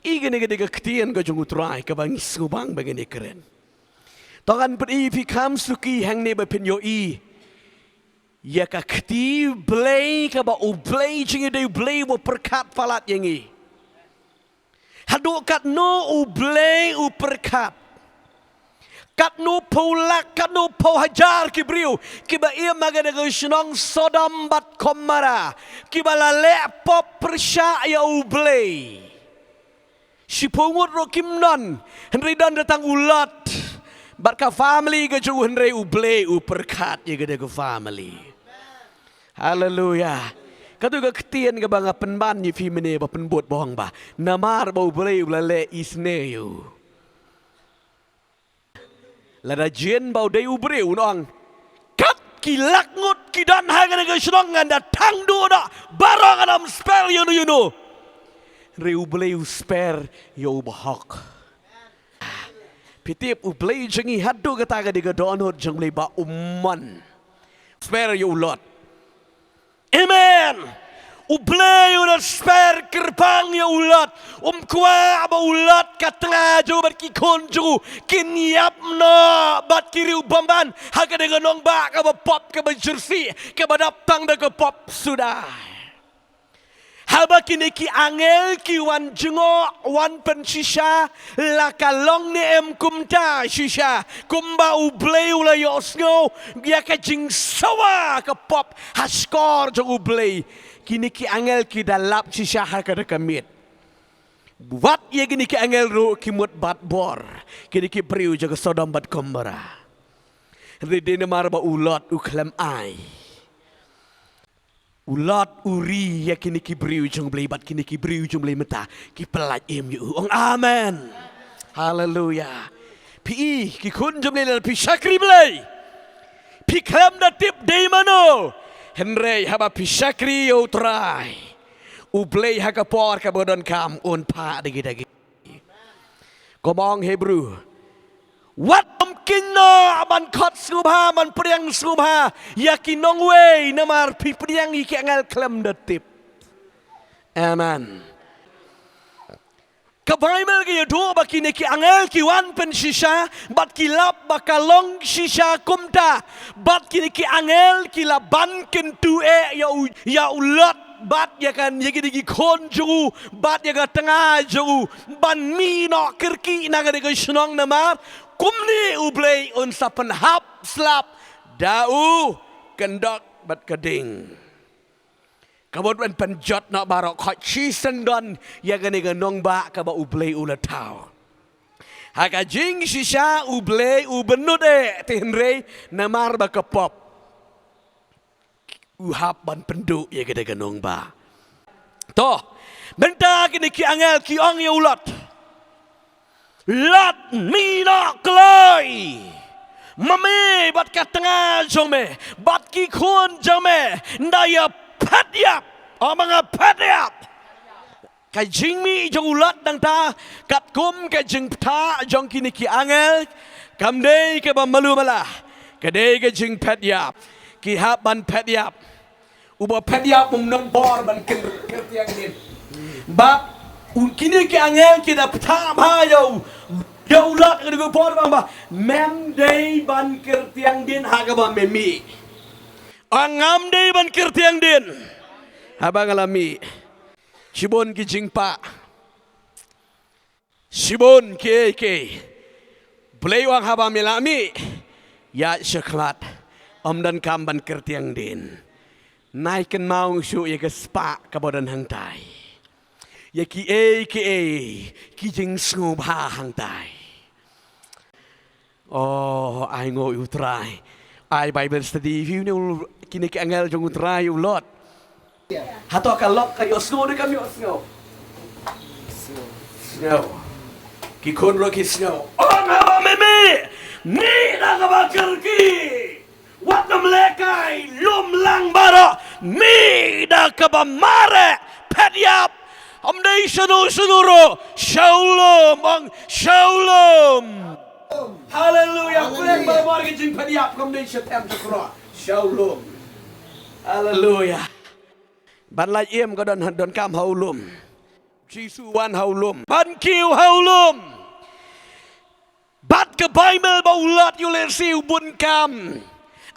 gini ketian ko jung utrai ka bang subang bagini keren. Tangan pi kam suki hang ne ba pinyo ya ka keti blay ka ba ublay jingi de blay wo perkat falat yangi. Haduk kat no ublay perkat. Kat no pulak, kat no po hajar kibriu. Kiba ia magana gusnong Sodom bat komara. Kiba lale pop persya ya ublay. Si pungut ro kimnon. Henry dan datang ulat. Bat ka family ke ju Henry ublay perkat ya gede ke family. Haleluya. Katu ka ketien ka banga penban ni fi mene ba penbot bohong ba. Namar ba ublay ulale isneyo. Lada jen bau day ubre unong kat kilak ngut kidan hagan ke shrong nganda tang do da barang adam spell you know re uble spare yo bahak pitip uble jengi hadu kata ga diga donot jengle ba umman spare yo lot amen ublay ulat spare kerpang ya ulat kwa ba ulat katanga jo bat ki konju kinyap no bat kiri ubamban haga dengan nong ba ka ba pop ka ba jersey ka ba daptang da ka pop sudah haba kini ki angel ki wan jengo wan pen shisha la kalong ni em kumta shisha kumba ublay ula yosngo ya ka jing sawa ka pop haskor jo ublay kini ki angel ki dalap shisha ka kamit buat ye kini ki angel ro ki mut bat bor kini ki priu jaga Sodom bat komara redene marba ulat uklam ai ulat uri ya kini ki priu jong blei bat kini ki priu jong blei mata ki pelat em yu ong amen haleluya pi ki kun jong blei pi syakri blei pi klam da tip dei mano Henry haba pisakri yo try. Ublay haka por ka bodon kam on pa dagi. Komong Hebrew. Wat mungkin no man kot subha man priang subha yakinong way namar pi priang iki angal klem datip. Amen. Ka Bible ki do ba kini ki angel ki wan pen shisha bat kilap bakalong shisha kumta bat kini ki angel ki laban ken tu ya ulat bat ya kan ya gidi ki konju bat ya ga tengah ju ban mi no kirki na ga de snong namar kumni ublay on sapen hap slap dau kendok bat keding kabut ban penjot nak barok khot chi sendon ya gani ganong ba ka ba ublay ulatau haka jing shisha ublay ubenut tenre namar ba kapop uhap ban penduk ya gani ganong ba to benta kini ki angel ki ong ya ulat lat mina klai mame bat ka tengah jome bat ki khon jome ndaya Padiap, mga padiap. Kay jingmi jong ulat dang ta, katkum kay jing ta jong kini ki angel, kamday ke ba malumala, kaday ke jing padiap, kihap ban padiap, uba padiap nang bor ban kertiang din. Ba kini ki angel kita ta ba yo ulat ke ko bor ba mem day ban kertiang din haga ba memi. Angam day ban kertiang din. Habang alami. Sibon ki jingpa. Sibon ki Beliau habang milami. Ya syaklat. Om dan kam ban kertiang din. Naikan maung su ya kespa kabodan hangtai. Ya ki ki jing sngubha hangtai. Oh, I ngo utrai. I Bible study view ni kini ki angel jong utrai ulot. Hato kalok kayo snow ni kami snow. Snow. Ki konro ki snow. Oh ngaba meme. Ni na ngaba kerki. Wat na melekai lum lang bara. Mi da kaba mare. Pediap. Amday sunuro. Shalom. Shalom. Hallelujah. Kulang bawa kita jin pediap kamday setem cakra. Shalom. Hallelujah. Ban lai iem ko don kam haulum. Jisu wan haulum. ban kiu haulum bat ke Bible ba ulat yulesi ubun kam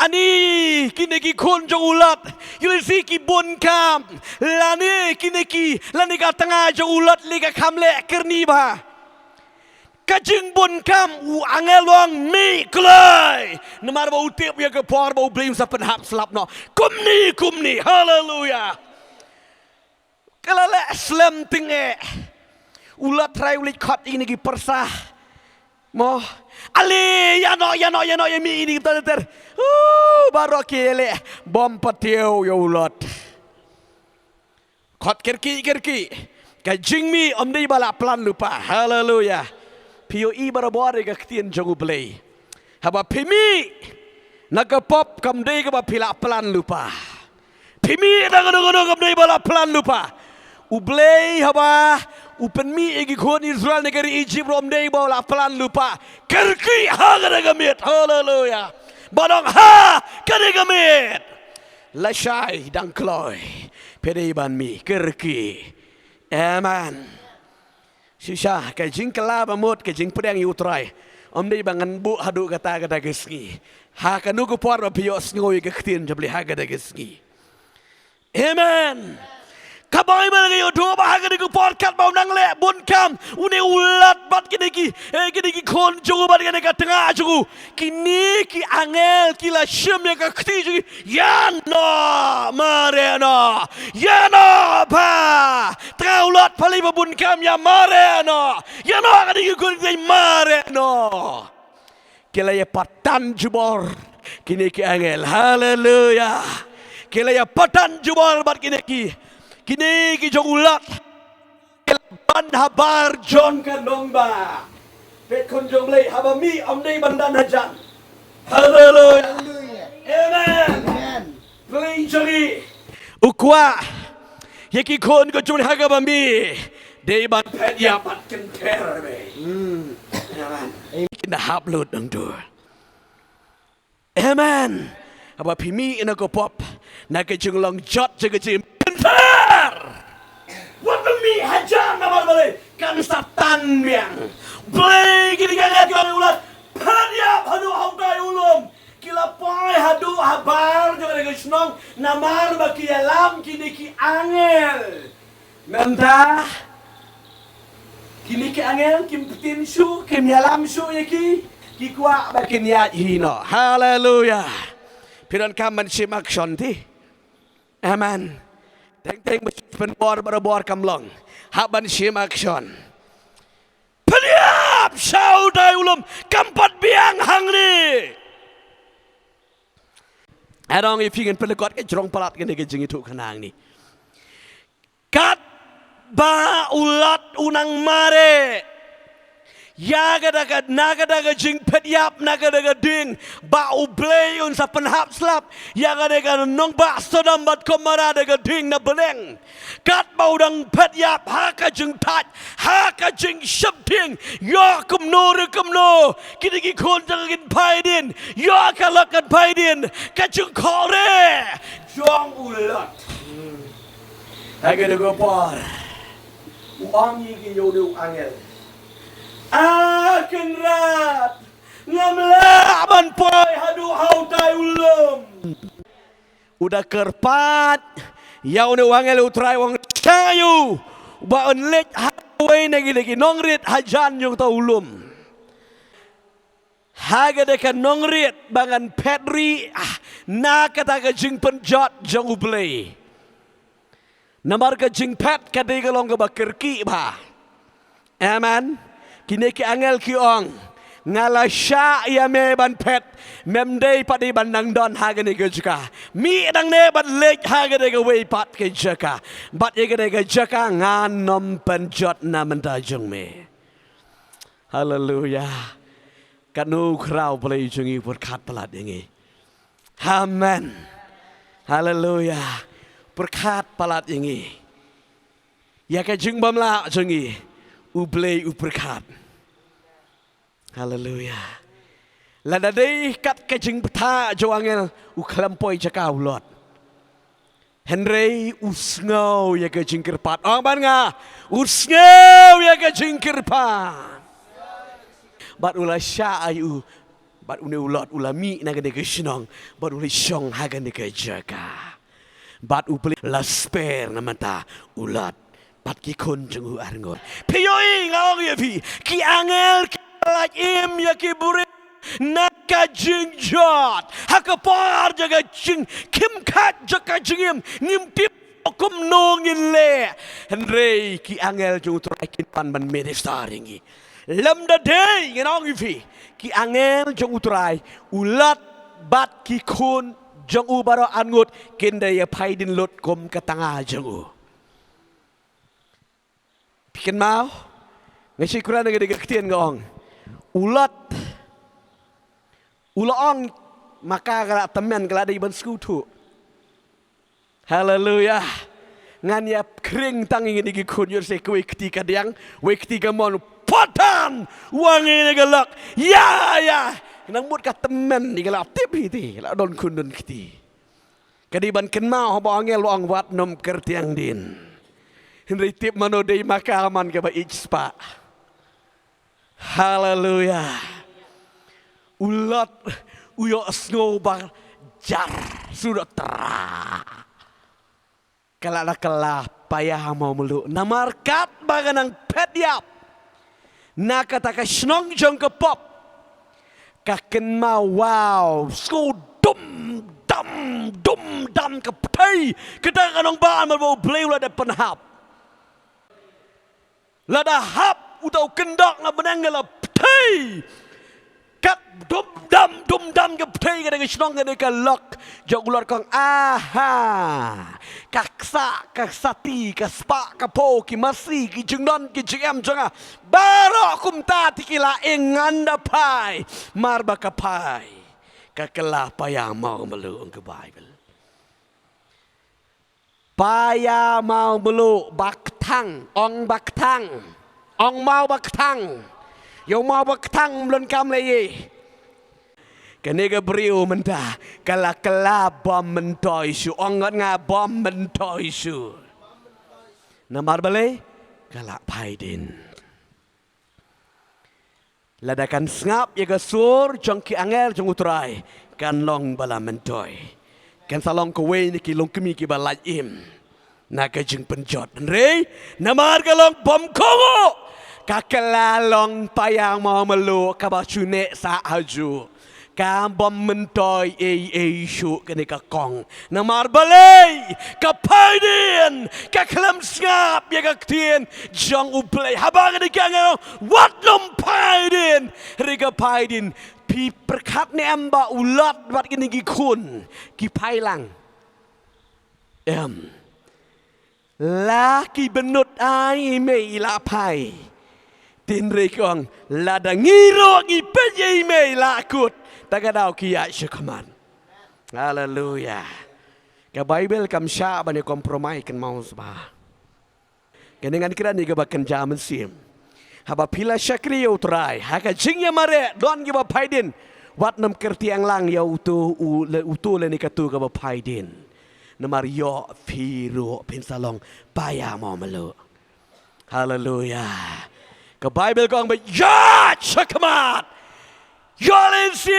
ani kineki kon jong ulat yulesi ki bun kam lani kineki lani ka tengah jong ulat liga kamle kerni ba kajing bun kam u angelong mi klai namar ba utip ya ke por ba ublim sa penhap slap no kumni haleluya kalale slam tinge ulat trai ulit khot ini ki persah mo ali ya no ya mi ini kita ter baru kele bom patio ya ulat khot kerki kajing mi om dei bala plan lupa haleluya POE barabore ka ktien jogu play haba pimi nakapop kam dei ka pila plan lupa pimi dagono kam dei bala plan lupa ublay haba upen mi egi kon Israel negeri Egypt rom dei bala plan lupa kerki ha gamit haleluya badong ha gamit lashai dang kloy pedei ban mi kerki amen Sisa kajing kelaba mut kajing pedang yutrai. Om dei bangan bu hadu kata geski. Ha kanu ku por bios ngoi ke ktin jabli ha geski. Amen. Kabai mal ke yodo ba ha ku por kat bau nang le bun kam une ulat bat kineki kon jogo bat kineka tengah jogo. Kini ki angel kila syem ya ke kti jogi. Ya no mareno. Ya no pa. Ulat pali babun kam ya mareno ya no kan ikut dia mareno kila ya patan jubor kini ki angel haleluya kila ya patan jubor bat kini ki jong ulat ban habar John kanongba pet kon jong lei habami om dei bandan hajan haleluya amen play jori ukwa Yaki kon ko cuma haga bambi, day ban pet ya pat kenter be. Amen. Kita upload dong tu. Amen. Apa pimi ina ko pop, nak kejung long jot jaga jim kenter. Wat bambi hajar nama balik kan satan biang. Play gini gini kau ulat, pet ya hadu hautai ulum. Kila pai hadu habar juga dengan senang namar baki alam kini ki angel mentah kini ki angel kim petin su kim alam su ya ki kuat baki niat hino haleluya piran kaman simak shonti amen teng penbor berabor kamlong haban simak shon peliap saudai ulum kampat biang hangri Adong ifingan pelekot ke jerong pelat kene ke jengi tu kenang ni. Kat ba ulat unang mare. Ya naga jing pediap naga ding ba ublay un sa penhap slap ya ga nong ba sodam bat komara daga ding na beleng kat ba udang pediap ha ka jing tat ha ka jing shapting ya kumno kini kon jangin paidin ya kalakan paidin ka jing kore jong ulat haga daga par uang yi ki yodu angel akan rat ngamlaban poy hadu hautai ulum udah kerpat ya une wangel utrai wang cayu ba onlet hawai nagi nongrit hajan yung ta ulum haga dekan nongrit bangan petri na kata ka jing penjot jong ublay namar ka jing pet kadai galong ka bakirki ba amen kini ki angel ki ong ngala sya ya me ban pet memdei padi bandang don haga ne gejaka mi dang ne ban lek haga de we pat ke jaka bat ye ge jaka ngan nom penjot na menta jung me haleluya kanu krau play jungi berkat pelat ini amen haleluya berkat pelat ini ya ke jung bamla jungi ublay uberkat. Haleluya. Lada dei kat kajing peta joangel uklampoi jaka ulot. Henry usngau ya ke jingkir pat. Ong ban nga. Usngau ya ke jingkir pat. Bat ula sya ayu. Bat une ulat ulami na gede ke shnong. Bat uli syong hagan de ke jaga. Bat upli lasper na mata ulat. Bat ki kun jeng u arngor. Piyoi ngau ya pi. Ki angel ki lak im ya ki buri. Naka jing jot. Hakapar jaga jing. Kim kat jaga jingim. Ngim tip. Kum nongin le. Henry ki angel jeng utraikin pan ban medestar ingi. Lam da day ngenong ifi ki angel jong utrai ulat bat ki kun jong u baro angut kenda ya paidin lot kom katanga jong u piken mau ngasi kuran ngade gaktian ngong ulat ulaong maka kala temen kala di ban skutu haleluya ngan ya kring tangi ngade kun yor se kuwi ketika diang we ketika mon Patan wangi galak ya nang mut ka temen ni galak tip hiti la don kun don kiti kadiban ken mau ba angel wang wat nom kertiang din henry tip mano dei makaman ka ba itspa haleluya ulat uyo snow bar jar sudah terang kala payah mau melu namarkat baganang pediap nakataka snong jong ke pop kaken ma wow sko dum dam ke pai kita kanong ba ma bo play la de penhap la da hap utau kendak na benang la pai kat dum dam ke pai ka de snong de ka lok jog ulor kong aha kaksati kaspa kapo ki masi ki jengdon ki jengam jonga baro kumta tikila enganda pai marba kapai kakela paya mau melu ke Bible paya mau melu baktang ong mau baktang yo mau baktang belum kam lagi kenega beriu menta kala bom mentoi su ongot nga bom mentoi su namar bale kala paidin ladakan ngap ya gasur jongki angel jong utrai kan long bala mentoi kan salong ko we ni ki long kemi ki balai im naga jing penjot re namar galong bom kongo kakala long payang mau melu kabachune sa haju kam bom mentoi shu kene ka kong namar balai ka paidin ka klam ngap ya ka tien jong uplay habang ni ka ngano wat nom paidin riga paidin pi perkat ne amba ulat wat kini ki kun ki pailang la ki benut ai me la pai tin re kong la da ngiro ki pe me la kut tagadau kia syukuman. Haleluya. Ke Bible kam sya bani kompromai kan mau sba. Kenengan kira ni ke bakan jaman sim. Haba pila syakri yo trai. Haka jingya mare don giba paidin. Wat nam kerti ang lang ya utu le ni katu ke ba paidin. Namar yo firu pinsalong paya mau melu. Haleluya. Ke Bible ko ang ba ya syukuman. Jolensi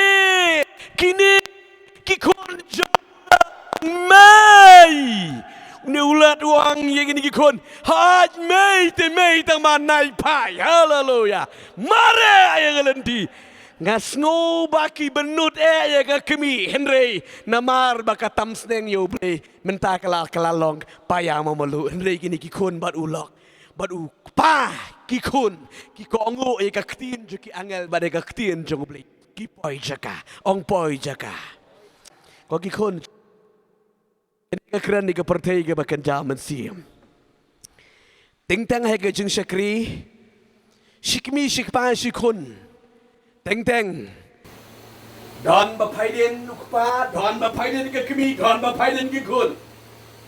kini kikun Mei ne ulat wang yang ini kikun haj Mei tang manai pai haleluya mare yang lendi ngasngo baki benut ya ka kemi Henry namar baka tamsneng yo play menta kalalong paya mamelu Henry kini kikun bat ulok bat u pa kikun kikongo ka ktin juki angel bade ka ktin jong bli ki poi jaka ong poi jaka ko kikun ini keren ni ke pertai ke bakan jaman siam ting tang hai ke jing syakri shikmi shikpa shikun ting tang don ba paidin ukpa don ba paidin ke kemi don ba paidin ke kun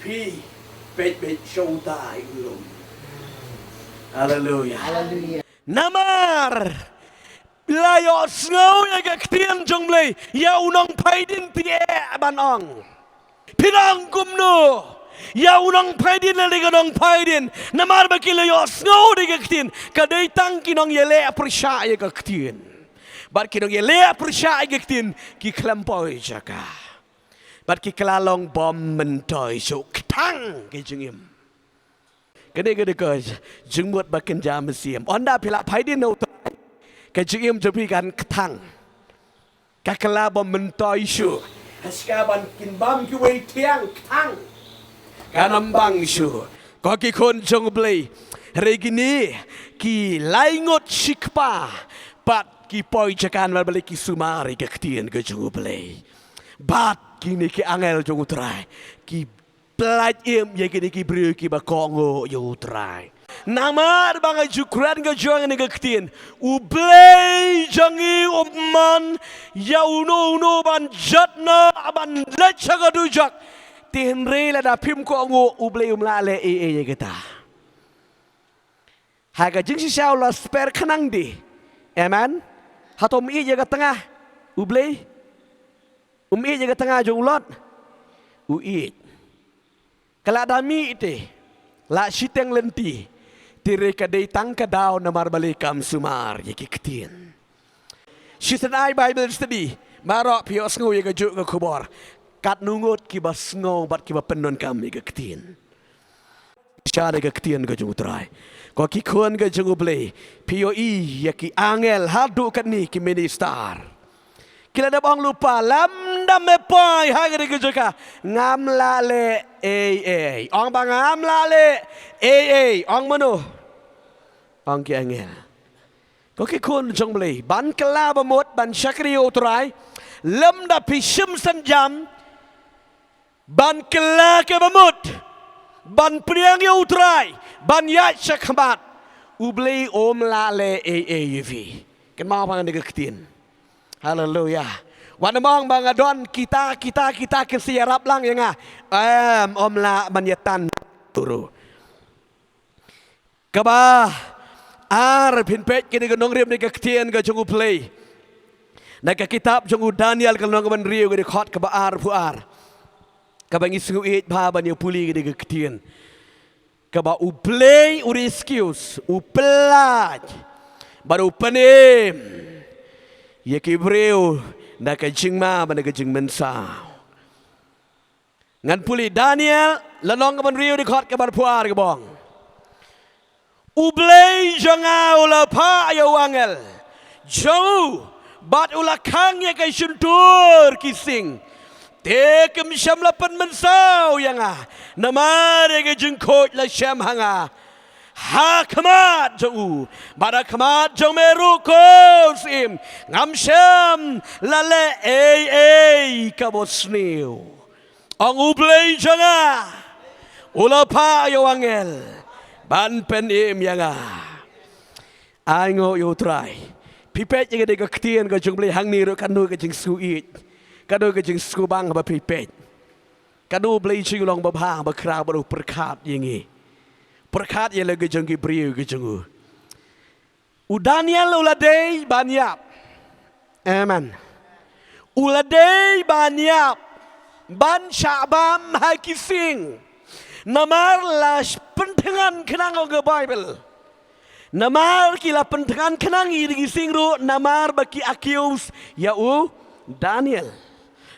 pi bet show dai ulum haleluya haleluya namar layo ngau ya ke ktian jonglei ya unong paidin tie banong pinang kumno ya unang paidin la de ganong paidin namar bakilo yo snow de gaktin kadai tang kinong yele persya gaktin bat kinong yele persya gaktin ki klampoi jaka bat ki klalong bom mentoi so tang ke jengim kene gede ko jengmut baken jam siam onda pila paidin no ke jengim jepi kan tang ka kala bom mentoi so Haskaban kinbam ki wei tiang tang kanambang shu ko ki kon jong blei regini ki laingot sikpa pat ki poi jakan wal balik ki sumari ke ktien ke jong blei bat kini ki angel jong utrai ki plat im ye kini ki bru ki ba kongo yo utrai namar bang jukran ke jong ni ke ktien u blei jangi man ya uno ban jatna ban lecha ga dujak tinre la da pim ko ngo u blei la le e kita haga jing si sao la spare khanang di amen hatom i je ga tengah u blei i je ga tengah jong lot u i kala dami ite la siteng lenti tire kadai tang kadau namar balikam sumar ye kiktien Shisanai Bible study marok pios ngo ye gajuk ke kubor kat nungut ki bas ngo bat ki penon kami ke ktien syare ke ktien ke jutrai ko ki khon ke junguble pio i ye ki angel hadu kat ni ki minister kila da bang lupa lam dam me pai ha ke joka ngam la le ong bang ngam la le ong manu ong ki angel có cái khuôn trong bể ban kala ba một ban shakriyo trai lâm da pishim sanjam ban kala ke ba một ban priang yo trai ban ya shakmat ublei om la le yuvi kan mau pangan de ketin haleluya wan mong bang adon kita ke siarap lang ya nga om la banyatan turu kaba ar pin pet kini gonong rim ni kektien ga jongu play na ka kitab jongu Daniel kalong ban riu ga khot ka ba ar pu ar ka bangi sungu it pa ban yo puli ga kektien ka ba u play u excuse u pelaj baru panem ye ki breu na ka jingma ban ga jing mensao ngan puli Daniel lanong ban riu di khot ka ban pu ar ga bong Ublei janga ula pa ya wangel jauh bat ula kang ya kai suntur kising te kem syam lapan mensau yanga namare ke jengkot la syam hanga ha kamat jauh bada kamat jauh meru kosim ngam syam lale kabosniu ong ublei janga ula pa ya wangel ban pen im yanga ai ngo yo trai pipet ye de ka ktien ka jung ble hang ni ro kan nu ka jing su i ka do ka jing su bang ba pipet ka do ble chi long ba bha ba kra ba ro perkat ye ngi perkat ye le ka jung ki briu ka jung u Daniel ula dei ban yap amen ula dei ban yap ban syabam ha kising namar las pentengan kenang ke Bible namar kila pentengan kenang iri singru namar baki akius ya u Daniel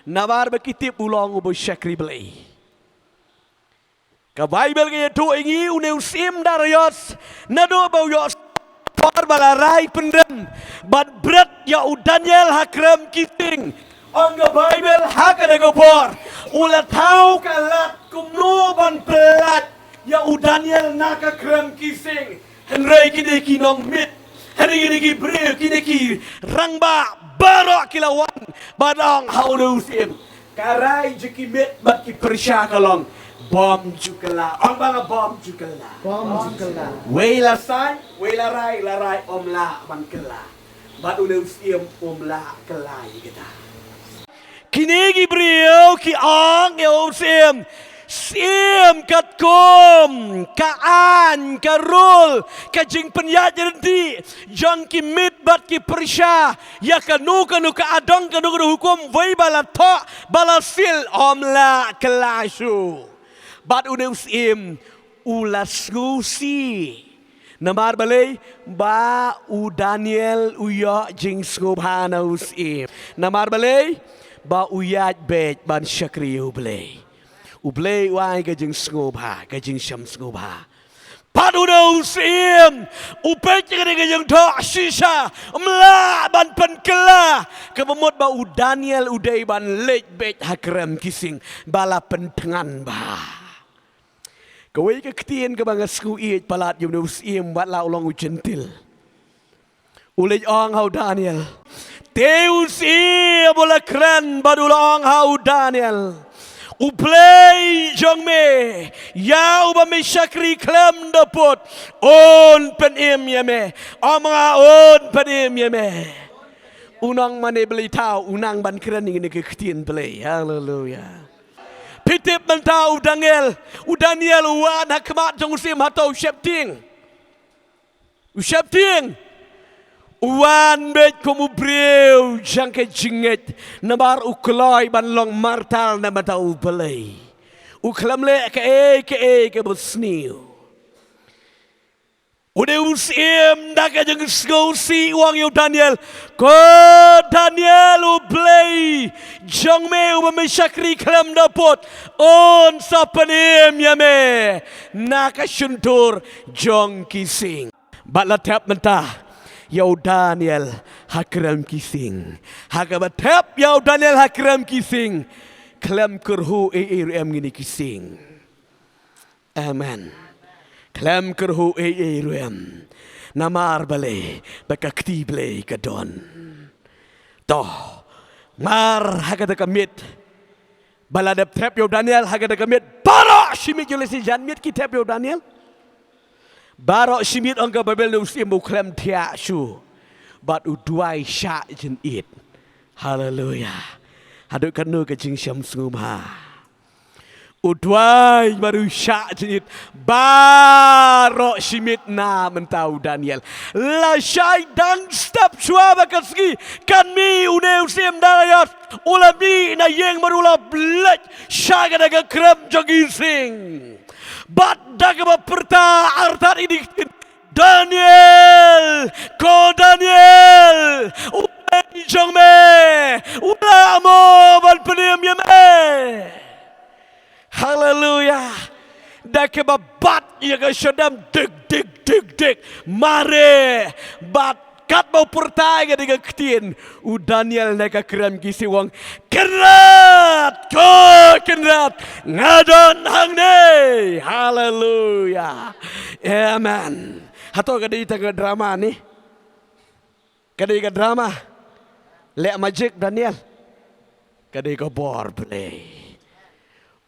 namar baki tip ulang ubo syakri belai ke Bible ke tu ingi uneu sim darayos nado bau yos par balarai pendem bat berat ya u Daniel hakram kising on the Bible hakada gopor ulat tau kalat kumno ban pelat ya u Daniel naka kram kising henry kini kinong mit henry kini ki bre kini ki rangba barok kilawan badang haudu sim karai jeki mit bat ki persya kalong bom jukala on banga bom jukala wela sai wela rai omla ban kala badu leu sim omla kala kita kini ki brio ki ang yo sim kat kom kaan karul ka jing penyat jerenti jang ki mit bat ki persya ya kanu ka adong kanu hukum vai bala to bala sil omla kelashu bat uneus ulas ngusi namar balay ba u Daniel uya jing skobhana usim namar balay ba uyat bet ban syakri ublay wai ka jing skobha ka jing syam skobha padu usim upet ka jing tok sisa mla ban penkela kememot ba u Daniel udai ban lek bet hakrem kising bala pentengan ba kawai ke ketien ke bangga skuit palat yum neus bat la ulang ujentil ulej ong hau Daniel teus bola keren badula ong hau Daniel uplay jong me ya uba me syakri klem dapot on penim ya me amanga on penim ya me unang mane beli tau unang ban keren ini ke ketien beli haleluya pitip mentau Daniel wan hakmat jong usim hatau syapting wan bet komu breu jangke jinget nabar ukloi ban long martal na matau belai uklam le ke bosniu udah usim daga jeng skosi uang yu Daniel ko Daniel ublay jong me umemsyakri klam dapot on sapanim yame naka syuntur jong kising balatap mentah yau Daniel hakram kising hakabatap yau Daniel hakram kising klam kurhu gini kising amen klam kerhu ruem namar bale bakakti ble kadon toh mar hagada kamit baladap tep yo Daniel hagada kamit baro shimit yolesi janmit ki tep yo Daniel baro shimit angka babel no sim klam tia shu bat uduai sha jin it haleluya haduk kanu ke jing syam sungumha udwai baru syak jenis barok simit na mentau Daniel la syai dan step suara kasgi kami une usim darayat ulami na yeng marula blek syai daga krem jogi sing bat daga perta artat ini Daniel ulai jong me ulamo ban penim ya me haleluya dak bat ya ke syadam dik mare bat kat mau pertai ke dengan ketien u Daniel neka keram kisi wong kerat ngadon hang ne haleluya amen hato kadai tengah drama ni kadai ke drama lek majik Daniel kadai ke bor play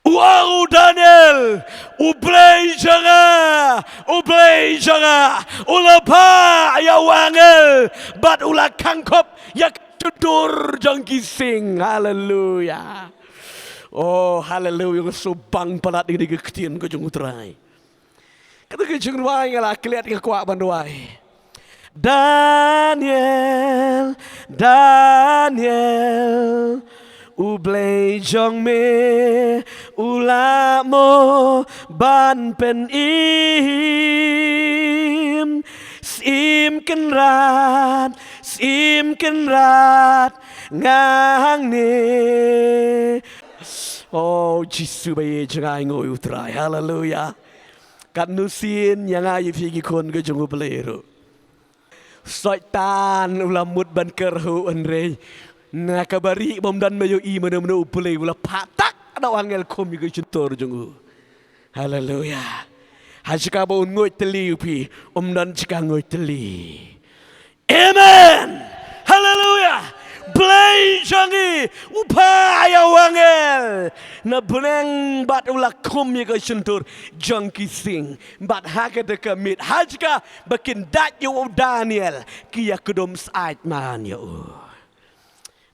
wow Daniel ublay janga ulapa ya wangel bat ula kangkop ya tudur jang kising haleluya oh haleluya subang palat ini ketien ko jung utrai kata ke jung ruai ngala kliat ke kuak banduai Daniel ublay jong me ulamo ban pen sim kenrat ngang ne oh jisu baye jangai ngoi utrai haleluya kat nusin yang ayu pigi kon ke jong ublay Soitan ulamut ban kerhu andre na kabari bomdan mayo I mana upule ula patak ada angel komi ke juntor jungu haleluya hajika ba ungoy teli upi omdan jika ngoy teli amen haleluya blay jangi upaya wangel na beneng bat ula komi ke juntor jangki sing bat hakata kamit hajika bakin dat yo Daniel kia kedom saat man yo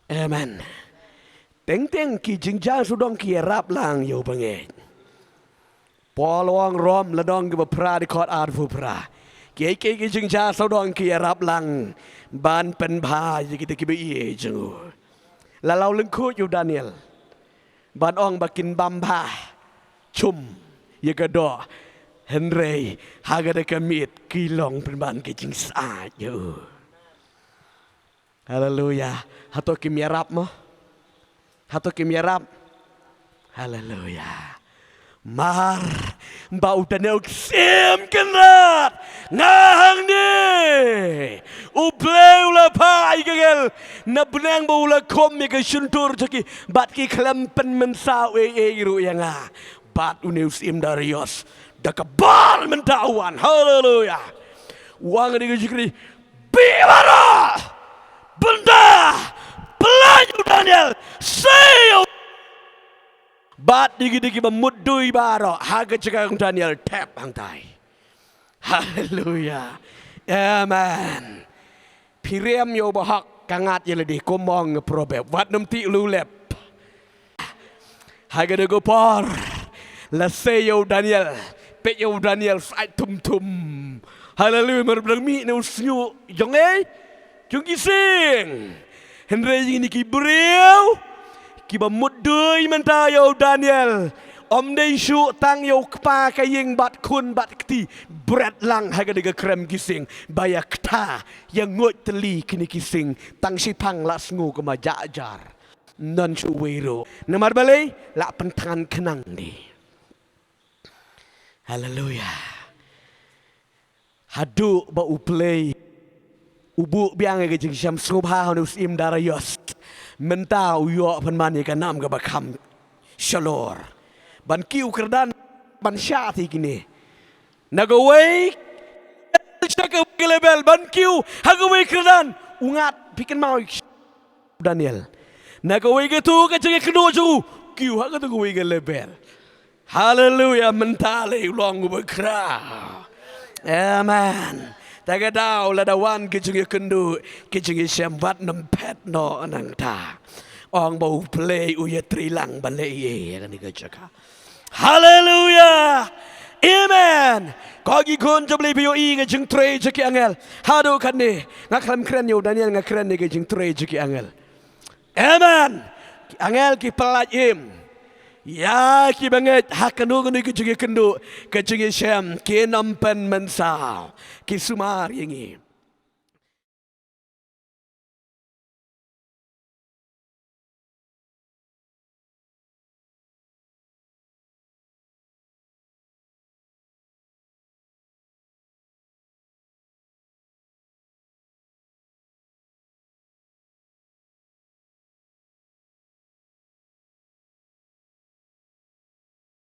amen. Teng ki jingjang sudong ki rap lang yo banget. Polong rom ladong ke pra di kot ar fu pra. Ki jingjang sudong ki rap lang ban pen bha kita ki be jengu. Lalau lengku yo Daniel. Ban ong bakin bamba chum ya kado Henry hagada kamit kilong penban kecing saja. Haleluya. Hato kim yarap mo. Hato kim yarap. Haleluya. Mar bau Daniel sim kenat ngahang ni uplay ula pai kagel na benang bau ula kom ya ke suntur jaki bat ki kelempen mensa iru yang bat uneus im Darius dak bal mentawan. Haleluya. Wang di kejikri bibara benda pelaju Daniel sayo bat digi-digi memudui baro haga cekang Daniel tap hangtai. Haleluya. Amen. Piriam yo bahak kangat yeledi komong probeb wat nemti lulep. Haga de gopor la sayo Daniel pe yo Daniel sai tum. Haleluya merblang mi ne usnyu jong jong kising. Henry ini ki beriau kiba mudui mentayo Daniel om dei shu tang yo kpa kaying bat kun bat kti berat lang haga de krem kising bayak ta yang ngot teli kini kising tang si pang las ngu ke majajar non shu wero namar balai la pentan kenang ni. Haleluya. Hadu ba uplay ubu biang ke jing syam subha nus im Darius mentau yo penman ka nam ka bakam shalor ban kiu kerdan ban syati kini nagawai chaka gelebel ban kiu hagawai kerdan ungat bikin mau Daniel nagawai ke tu ka jeng kedua ju kiu haga tu gawai gelebel. Haleluya mentale long bekra. Amen. Taga daw la dawan kicing kendu kicing sembat nempet no nang ta ong bau play uya trilang balai kan dikacaka. Haleluya. Amen. Kagi kun jabli bio i ngajeng tre jeki angel hado kan ni ngaklam keren yo Daniel ngakren ni ngajeng tre jeki angel. Amen. Angel ki pelajim ya ki banget hakanu kanu kejeng kendu kejeng sem ki nampen mensau ki sumar yengi